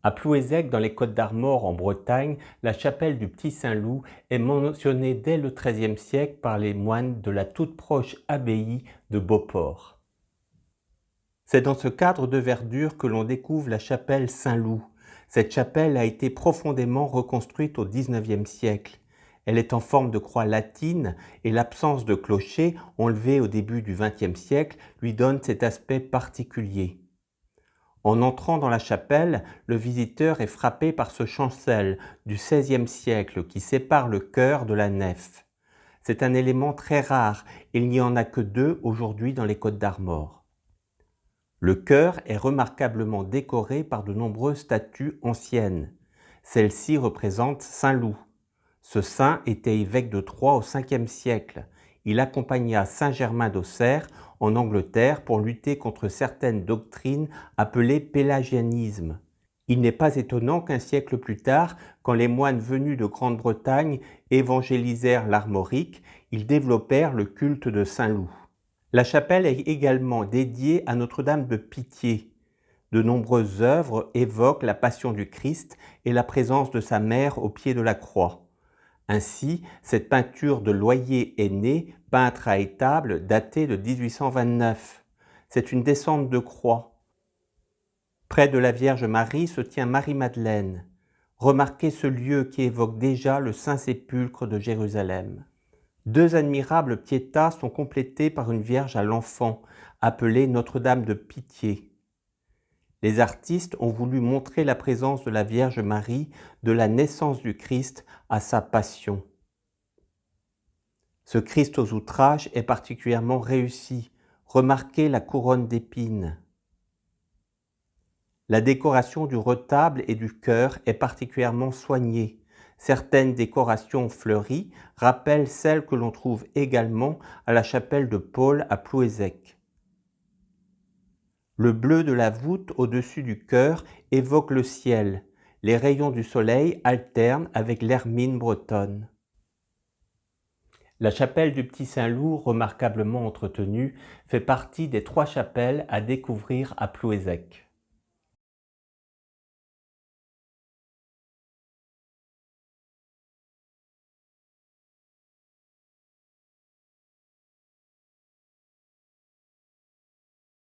À Plouézec, dans les Côtes-d'Armor, en Bretagne, la chapelle du Petit Saint-Loup est mentionnée dès le XIIIe siècle par les moines de la toute proche abbaye de Beauport. C'est dans ce cadre de verdure que l'on découvre la chapelle Saint-Loup. Cette chapelle a été profondément reconstruite au XIXe siècle. Elle est en forme de croix latine et l'absence de clocher, enlevé au début du XXe siècle, lui donne cet aspect particulier. En entrant dans la chapelle, le visiteur est frappé par ce chancel du XVIe siècle qui sépare le chœur de la nef. C'est un élément très rare, il n'y en a que 2 aujourd'hui dans les Côtes-d'Armor. Le chœur est remarquablement décoré par de nombreuses statues anciennes. Celle-ci représente Saint Loup. Ce saint était évêque de Troyes au Ve siècle. Il accompagna Saint Germain d'Auxerre en Angleterre pour lutter contre certaines doctrines appelées pélagianisme. Il n'est pas étonnant qu'un siècle plus tard, quand les moines venus de Grande-Bretagne évangélisèrent l'Armorique, ils développèrent le culte de Saint Loup. La chapelle est également dédiée à Notre-Dame de Pitié. De nombreuses œuvres évoquent la passion du Christ et la présence de sa mère au pied de la croix. Ainsi, cette peinture de Loyer est née, peintre à étable, datée de 1829. C'est une descente de croix. Près de la Vierge Marie se tient Marie-Madeleine. Remarquez ce lieu qui évoque déjà le Saint-Sépulcre de Jérusalem. 2 admirables piétas sont complétés par une Vierge à l'enfant, appelée Notre-Dame de Pitié. Les artistes ont voulu montrer la présence de la Vierge Marie de la naissance du Christ à sa passion. Ce Christ aux outrages est particulièrement réussi. Remarquez la couronne d'épines. La décoration du retable et du chœur est particulièrement soignée. Certaines décorations fleuries rappellent celles que l'on trouve également à la chapelle de Paul à Plouézec. Le bleu de la voûte au-dessus du chœur évoque le ciel. Les rayons du soleil alternent avec l'hermine bretonne. La chapelle du Petit Saint-Loup, remarquablement entretenue, fait partie des 3 chapelles à découvrir à Plouézec.